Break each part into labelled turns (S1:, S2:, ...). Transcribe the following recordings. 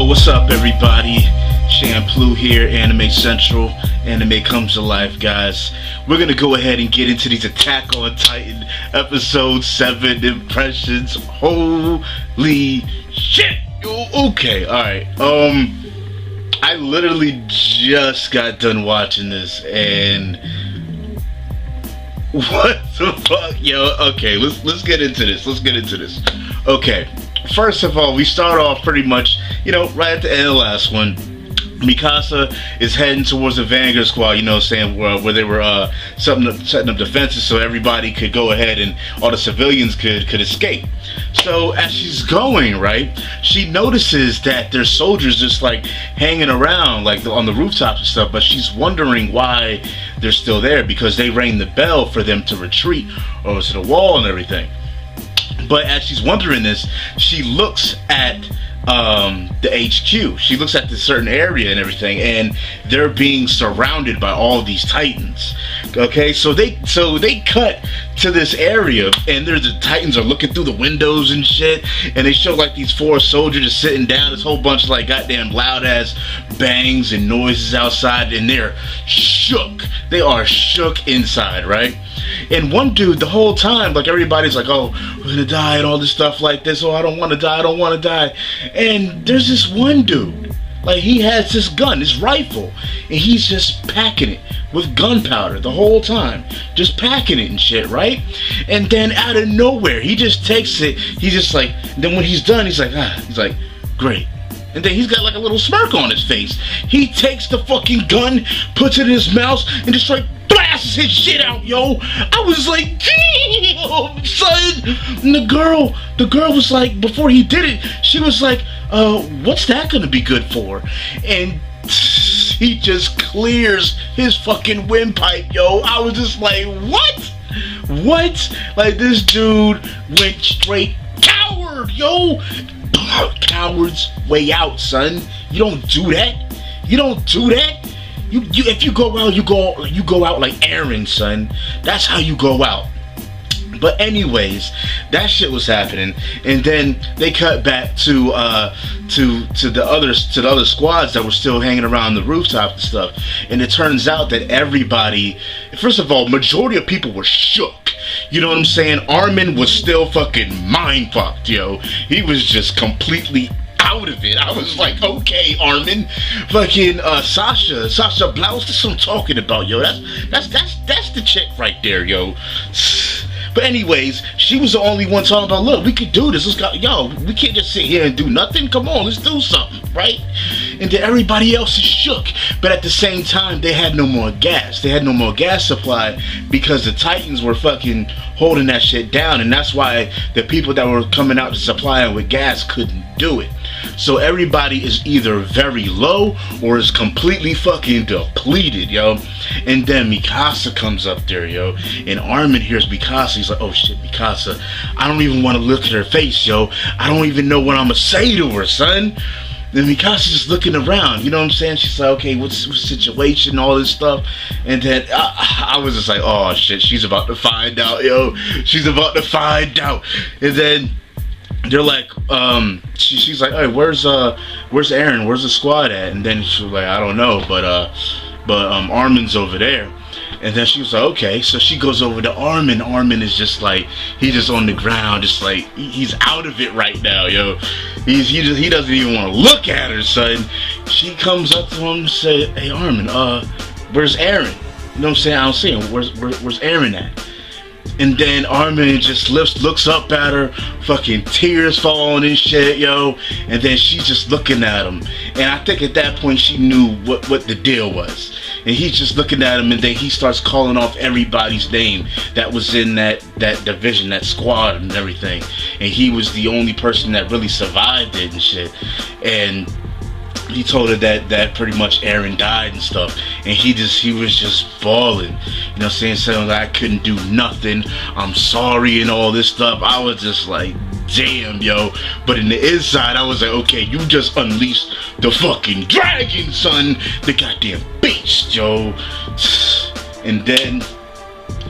S1: What's up, everybody? Shampoo here, Anime Central. Anime comes to life, guys. We're gonna go ahead and get into these Attack on Titan Episode 7 impressions. Holy shit! Okay, alright. I literally just got done watching this, and what the fuck, yo? Okay, let's get into this. Okay, first of all, we start off pretty much, right at the end of the last one. Mikasa is heading towards the Vanguard Squad, saying where they were setting up defenses so everybody could go ahead and all the civilians could escape. So as she's going, right, she notices that there's soldiers just like hanging around like on the rooftops and stuff, but she's wondering why they're still there, because they rang the bell for them to retreat over to the wall and everything. But as she's wondering this, she looks at the HQ. She looks at this certain area and everything, and they're being surrounded by all these Titans. Okay, so they cut to this area, and the Titans are looking through the windows and shit, and they show like these 4 soldiers just sitting down. This whole bunch of like goddamn loud ass bangs and noises outside, and they're shook. They are shook inside, right? And one dude, the whole time, like everybody's like, oh, we're gonna die and all this stuff like this. Oh, I don't want to die. And there's this one dude, like he has this gun, this rifle, and he's just packing it with gunpowder the whole time, just packing it and shit, right? And then out of nowhere, he just takes it. He's just like, then when he's done, he's like, great. And then he's got like a little smirk on his face. He takes the fucking gun, puts it in his mouth, and just like blasts his shit out, yo. I was like, damn, son. And the girl was like, before he did it, she was like, what's that gonna be good for? And he just clears his fucking windpipe, yo. I was just like, what? Like, this dude went straight coward, yo. Coward's way out, son. You don't do that. You if you go out, you go out like Eren, son. That's how you go out. But anyways, that shit was happening, and then they cut back to the other squads that were still hanging around the rooftop and stuff. And it turns out that everybody, first of all, majority of people were shook. You know what I'm saying? Armin was still fucking mind fucked, yo. He was just completely out of it. I was like, okay, Armin, fucking Sasha Blouse. That's what I'm talking about, yo. That's the chick right there, yo. But anyways, she was the only one talking about, look, we could do this. We can't just sit here and do nothing. Come on, let's do something, right? And then everybody else is shook. But at the same time, they had no more gas. They had no more gas supply because the Titans were fucking holding that shit down. And that's why the people that were coming out to supply them with gas couldn't do it. So everybody is either very low or is completely fucking depleted, yo. And then Mikasa comes up there, yo. And Armin hears Mikasa. He's like, oh shit, Mikasa. I don't even want to look at her face, yo. I don't even know what I'm gonna say to her, son. And Mikasa's just looking around, you know what I'm saying? She's like, okay, what's the situation, all this stuff. And then I was just like, oh shit, she's about to find out, yo. She's about to find out. And then they're like, she's like, hey, where's Eren? Where's the squad at? And then she's like, I don't know, but Armin's over there. And then she was like, okay. So she goes over to Armin. Armin is just like, he's just on the ground, just like, he's out of it right now, yo. He doesn't even want to look at her, son. She comes up to him and say, hey, Armin, where's Eren? You know what I'm saying? I don't see him. Where's Eren at? And then Armin just looks up at her, fucking tears falling and shit, yo. And then she's just looking at him. And I think at that point she knew what the deal was. And he's just looking at him, and then he starts calling off everybody's name that was in that division, that squad and everything. And he was the only person that really survived it and shit. And he told her that pretty much Eren died and stuff, and he was just bawling, you know what I'm saying like, I couldn't do nothing, I'm sorry and all this stuff. I was just like, damn, yo. But in the inside, I was like, okay, you just unleashed the fucking dragon, son, the goddamn beast, yo. And then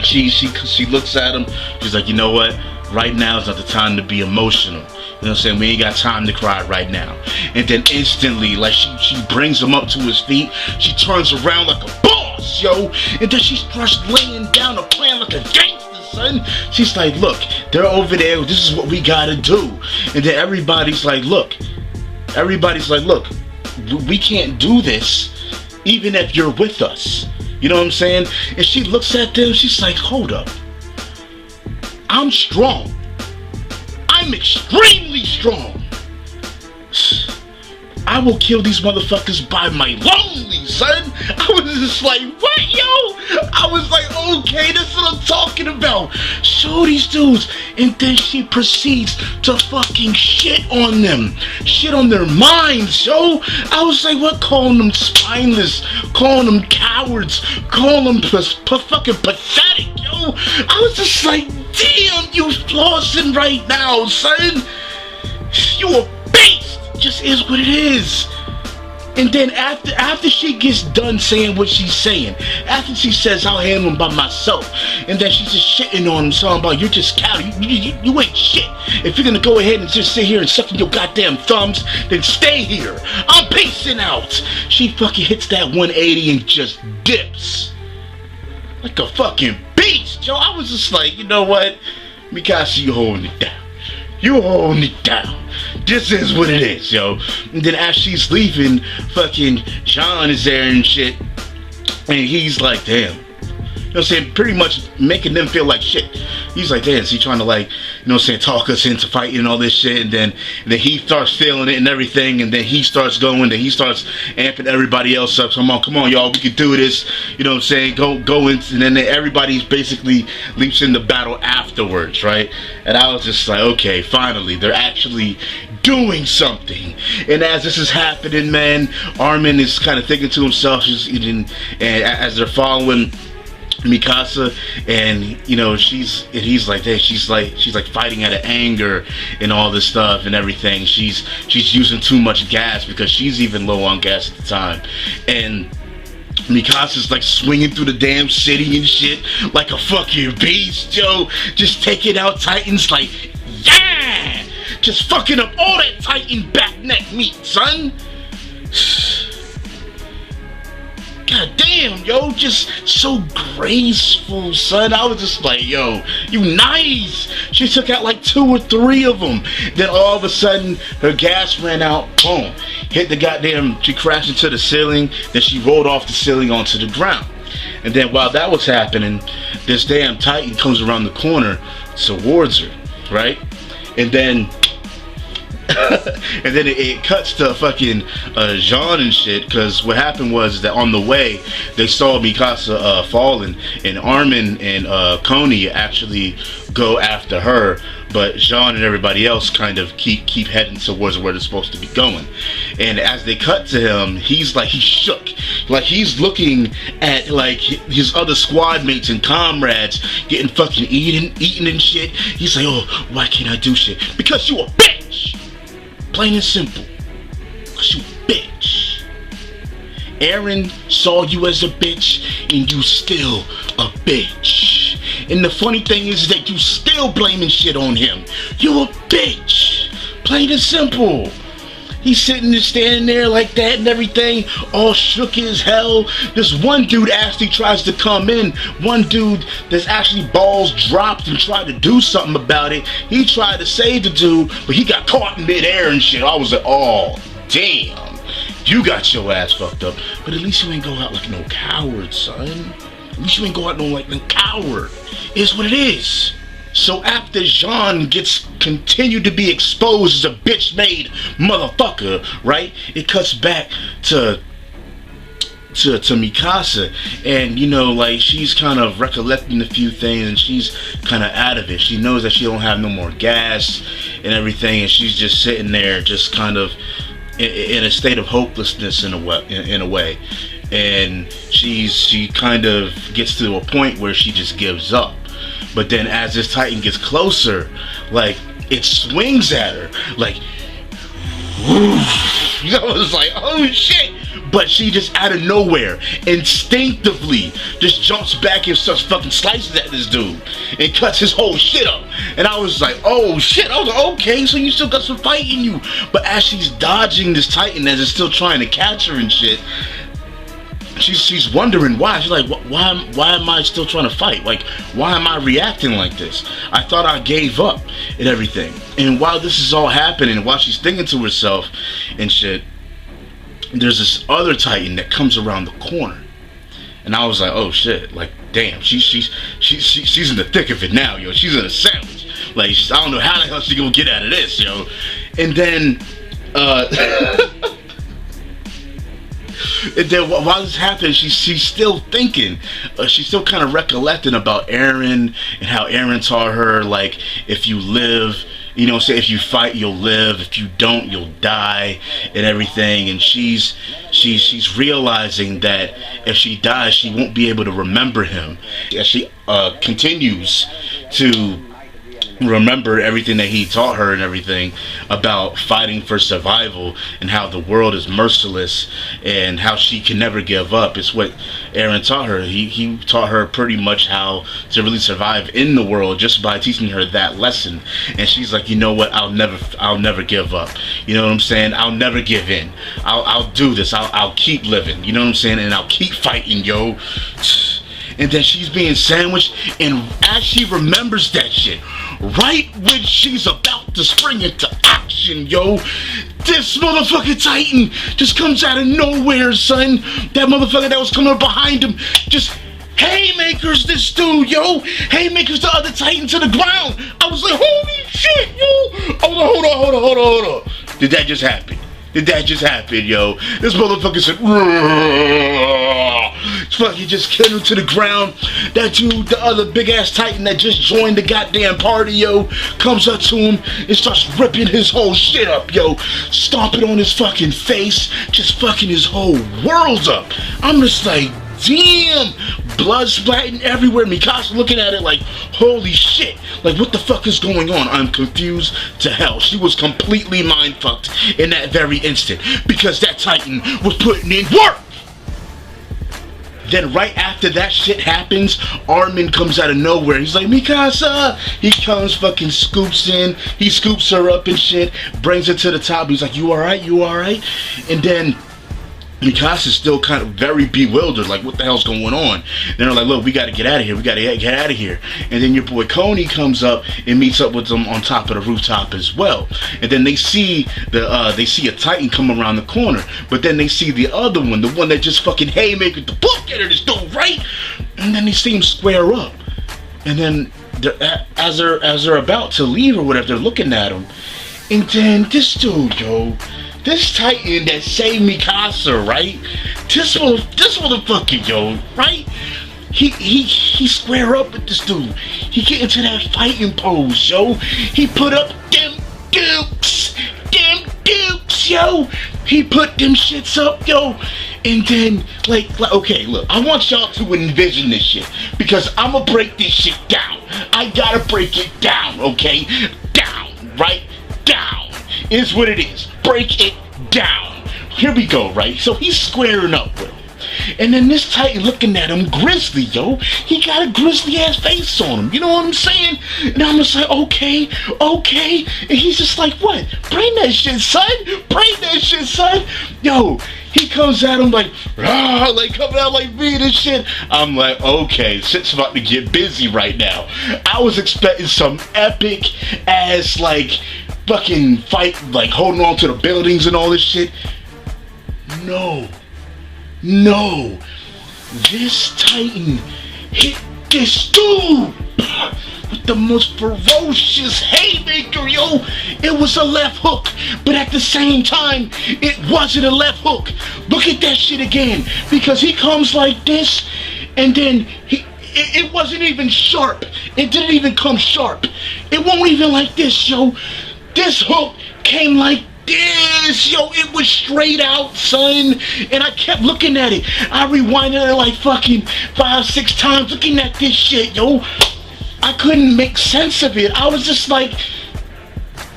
S1: she looks at him, she's like, you know what, right now is not the time to be emotional. know what I'm saying? We ain't got time to cry right now. And then instantly, like, she brings him up to his feet. She turns around like a boss, yo. And then she starts laying down a plan like a gangster, son. She's like, look, they're over there. This is what we gotta do. And then everybody's like, look, we can't do this even if you're with us. You know what I'm saying? And she looks at them. She's like, hold up. I'm strong. I'm extremely strong. I will kill these motherfuckers by my lonely, son. I was just like, what, yo? I was like, okay, this is what I'm talking about. Show these dudes. And then she proceeds to fucking shit on them. Shit on their minds, yo. I was like, what? Calling them spineless. Calling them cowards. Calling them fucking pathetic, yo. I was just like, damn, you flossing right now, son. You a beast. Just is what it is. And then after she gets done saying what she's saying, after she says I'll handle him by myself, and then she's just shitting on him, talking about you're just cow, you ain't shit. If you're gonna go ahead and just sit here and suck in your goddamn thumbs, then stay here. I'm pacing out. She fucking hits that 180 and just dips like a fucking beast, yo. I was just like, you know what, Mikasa, you holding it down. You holding it down. This is what it is, yo. And then as she's leaving, fucking John is there and shit. And he's like, damn. You know what I'm saying? Pretty much making them feel like shit. He's like, damn, is he trying to, like, you know what I'm saying, talk us into fighting and all this shit? And then he starts feeling it and everything. And then he starts going. Then he starts amping everybody else up. Come on, y'all, we can do this. You know what I'm saying? Go in. And then everybody basically leaps into battle afterwards, right? And I was just like, okay, finally, they're actually doing something. And as this is happening, man, Armin is kind of thinking to himself, and as they're following Mikasa, and you know, he's like, hey, she's like fighting out of anger and all this stuff and everything. She's using too much gas because she's even low on gas at the time. And Mikasa's like swinging through the damn city and shit like a fucking beast, yo. Just taking out Titans like, yeah! Just fucking up all that Titan back neck meat, son. God damn, yo, just so graceful, son. I was just like, yo, you nice. She took out like 2 or 3 of them. Then all of a sudden, her gas ran out. Boom. Hit the goddamn, she crashed into the ceiling. Then she rolled off the ceiling onto the ground. And then while that was happening, this damn Titan comes around the corner towards her, right? And then and then it cuts to fucking Jean and shit, because what happened was that on the way they saw Mikasa falling, and Armin and Coney actually go after her, but Jean and everybody else kind of keep heading towards where they're supposed to be going. And as they cut to him, he's shook, like he's looking at like his other squad mates and comrades getting fucking eaten and shit. He's like, oh, why can't I do shit? Because you a bitch. Plain and simple. Cause you a bitch. Eren saw you as a bitch, and you still a bitch. And the funny thing is that you still blaming shit on him. You a bitch. Plain and simple. He's sitting there, standing there like that and everything, all shook as hell. This one dude actually tries to come in. One dude that's actually balls dropped and tried to do something about it. He tried to save the dude, but he got caught in midair and shit. I was like, oh, damn. You got your ass fucked up. But at least you ain't go out like no coward, son. At least you ain't go out like no coward. It is what it is. So after Jean gets continued to be exposed as a bitch-made motherfucker, right? It cuts back to Mikasa, and you know, like she's kind of recollecting a few things, and she's kind of out of it. She knows that she don't have no more gas and everything, and she's just sitting there, just kind of in a state of hopelessness in a way. And she kind of gets to a point where she just gives up. But then as this Titan gets closer, like it swings at her, like woof, I was like, oh shit. But she just out of nowhere, instinctively, just jumps back and starts fucking slices at this dude and cuts his whole shit up. And I was like, oh shit. I was like, okay, so you still got some fight in you. But as she's dodging this Titan as it's still trying to catch her and shit, she's wondering why. She's like, why am I still trying to fight? Like, why am I reacting like this? I thought I gave up and everything. And while this is all happening, while she's thinking to herself and shit, there's this other Titan that comes around the corner. And I was like, oh shit, like, damn, she's in the thick of it now, yo. She's in a sandwich. Like, I don't know how the hell she gonna get out of this, yo. And then, and then while this happens, she's still thinking, she's still kind of recollecting about Eren and how Eren taught her, like, if you live, you know, say if you fight, you'll live. If you don't, you'll die, and everything. And she's realizing that if she dies, she won't be able to remember him. As she continues to remember everything that he taught her and everything about fighting for survival and how the world is merciless and how she can never give up. It's what Eren taught her. He taught her pretty much how to really survive in the world just by teaching her that lesson. And she's like, you know what, I'll never give up. You know what I'm saying? I'll never give in. I'll do this. I'll keep living. You know what I'm saying? And I'll keep fighting, yo. And then she's being sandwiched, and as she remembers that shit, right when she's about to spring into action, yo, this motherfucking Titan just comes out of nowhere, son. That motherfucker that was coming up behind him just haymakers this dude, yo. Haymakers the other Titan to the ground. I was like, holy shit, yo. Hold on. Did that just happen? Yo? This motherfucker said, fucking just killed him to the ground. That dude, the other big ass Titan that just joined the goddamn party, yo, comes up to him and starts ripping his whole shit up, yo. Stomping on his fucking face, just fucking his whole world up. I'm just like, damn, blood splatting everywhere. Mikasa looking at it like, holy shit, like what the fuck is going on? I'm confused to hell. She was completely mind fucked in that very instant because that Titan was putting in work. Then right after that shit happens, Armin comes out of nowhere. He's like, Mikasa! He comes, fucking scoops in. He scoops her up and shit, brings her to the top. He's like, you alright? And then Mikasa's still kind of very bewildered, like, what the hell's going on? And they're like, look, we gotta get out of here. And then your boy Coney comes up and meets up with them on top of the rooftop as well. And then they see a Titan come around the corner, but then they see the other one, the one that just fucking haymakered the book at her, this dude, right? And then they see him square up. And then as they're about to leave or whatever, they're looking at him. And then this dude, yo, this Titan that saved Mikasa, right? This motherfucker, yo, right? He square up with this dude. He get into that fighting pose, yo. He put up them dukes, yo. He put them shits up, yo. And then, like, okay, look, I want y'all to envision this shit because I'ma break this shit down. I gotta break it down, okay? Down, right? Down is what it is. Break it down. Here we go, right? So he's squaring up with him. And then this Titan looking at him, grizzly, yo. He got a grizzly ass face on him. You know what I'm saying? And I'm just like, okay. And he's just like, what? Bring that shit, son. Yo, he comes at him like, like coming out like me and shit. I'm like, okay, shit's about to get busy right now. I was expecting some epic ass, like, fucking fight, like holding on to the buildings and all this shit. No. This Titan hit this dude with the most ferocious haymaker, yo. It was a left hook, but at the same time, it wasn't a left hook. Look at that shit again, because he comes like this, and then it wasn't even sharp. It didn't even come sharp. It won't even like this, yo. This hook came like this, yo. It was straight out, son. And I kept looking at it. I rewinded it like fucking 5-6 times looking at this shit, yo. I couldn't make sense of it. I was just like,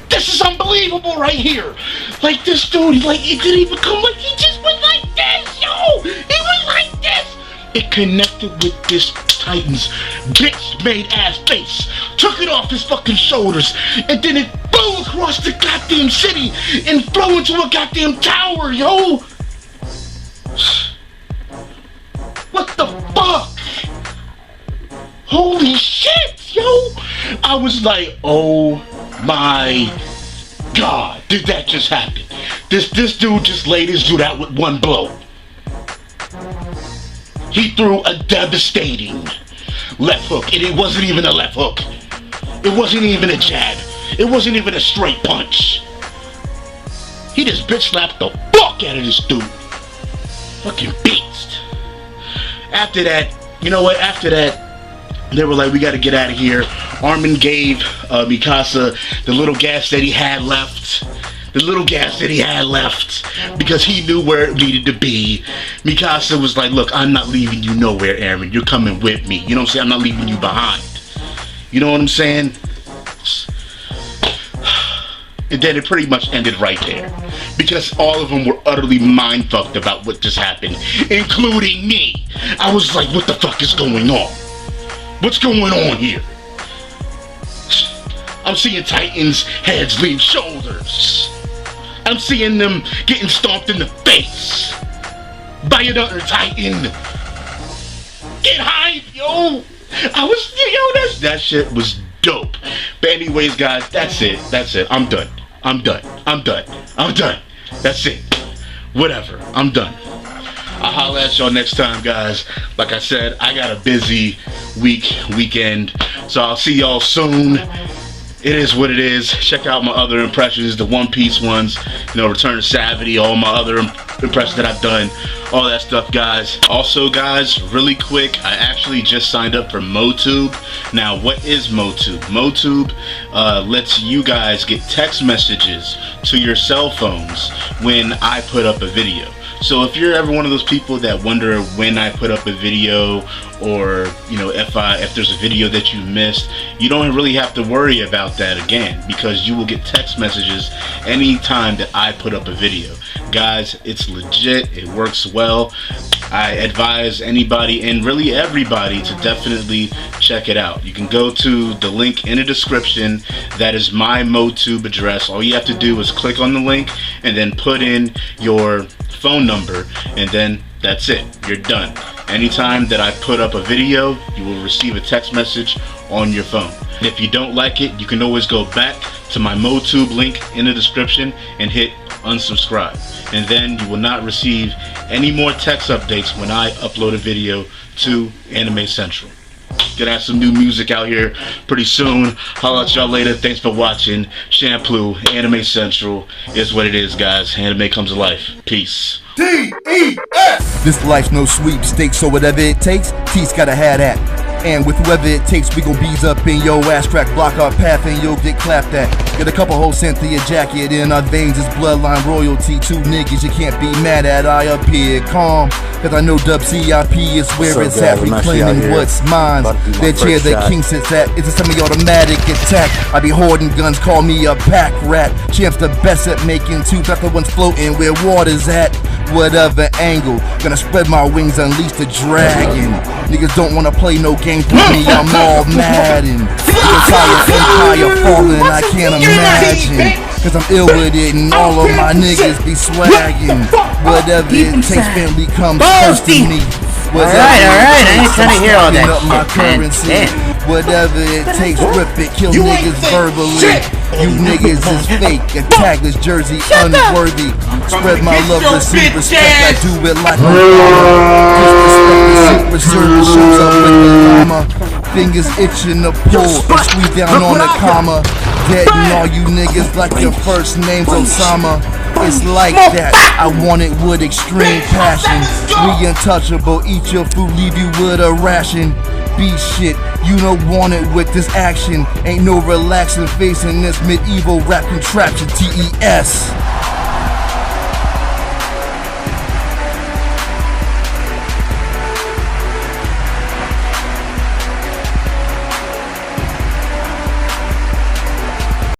S1: this is unbelievable right here. Like this dude, like it didn't even come, like he just went like this, yo! He went like this! It connected with this Titan's bitch-made ass face, took it off his fucking shoulders, and then it flew across the goddamn city and flew into a goddamn tower, yo! What the fuck? Holy shit, yo! I was like, oh my God, did that just happen? This dude just laid his dude out with one blow. He threw a devastating left hook, and it wasn't even a left hook. It wasn't even a jab. It wasn't even a straight punch. He just bitch slapped the fuck out of this dude. Fucking beast. After that, you know what? After that, they were like, we gotta get out of here. Armin gave Mikasa the little gas that he had left. The little gas that he had left. Because he knew where it needed to be. Mikasa was like, look, I'm not leaving you nowhere, Eren. You're coming with me. You know what I'm saying? I'm not leaving you behind. You know what I'm saying? And then it pretty much ended right there. Because all of them were utterly mind-fucked about what just happened. Including me. I was like, what the fuck is going on? What's going on here? I'm seeing Titans' heads leave shoulders. I'm seeing them getting stomped in the face by another Titan. Get hype, yo! That shit was dope. But anyways, guys, that's it. I'm done. That's it. Whatever. I'm done. I'll holler at y'all next time, guys. Like I said, I got a busy weekend. So I'll see y'all soon. It is what it is. Check out my other impressions, the One Piece ones, Return to Savity, all my other impressions that I've done, all that stuff, guys. Also, guys, really quick, I actually just signed up for MoTube. Now, what is MoTube? MoTube lets you guys get text messages to your cell phones when I put up a video. So if you're ever one of those people that wonder when I put up a video, or if there's a video that you missed, you don't really have to worry about that again, because you will get text messages anytime that I put up a video. Guys, it's legit. It works well. I advise anybody, and really everybody, to definitely check it out. You can go to the link in the description. That is my MoTube address. All you have to do is click on the link and then put in your phone number, and then that's it. You're done. Anytime that I put up a video, you will receive a text message on your phone. If you don't like it, you can always go back to my MoTube link in the description and hit unsubscribe, and then you will not receive any more text updates when I upload a video to Anime Central. Gonna have some new music out here pretty soon. Holla at y'all later. Thanks for watching. Shampoo, Anime Central is what it is, guys. Anime comes to life. Peace.
S2: D-E-S! This life's no sweepstakes, so whatever it takes, T's gotta have that. And with whoever it takes, we gon' bees up in your ass crack, block our path, and you'll get clapped at. Get a couple hoes sent to your jacket, in our veins is bloodline royalty. Two niggas you can't be mad at, I appear calm, cause I know Dub CIP is where it's at, reclaiming what's mine. That chair the king sits at is a semi-automatic attack. I be hoarding guns, call me a pack rat. Champs the best at making two, got the ones floating where water's at. Whatever angle, gonna spread my wings, unleash the dragon. Niggas don't wanna play no games with me, I'm all Madden. The entire empire falling, I can't imagine, cause I'm ill with it and all of my niggas be swagging. Whatever it takes, family comes first to me.
S3: Alright, I ain't trying to hear all that shit, man.
S2: Whatever it takes, rip it, kill niggas verbally. You niggas is fake, a tagless jersey unworthy. Spread my love, receive respect, I do it like a disrespect the Secret Service shows up with the llama. Fingers itching to pull, and squeeze down on the comma. Deading all you niggas like your first name's Osama. It's like that, I want it with extreme passion. We untouchable, eat your food, leave you with a ration. Be shit, you don't want it with this action. Ain't no relaxing facing this medieval rap contraption, TES.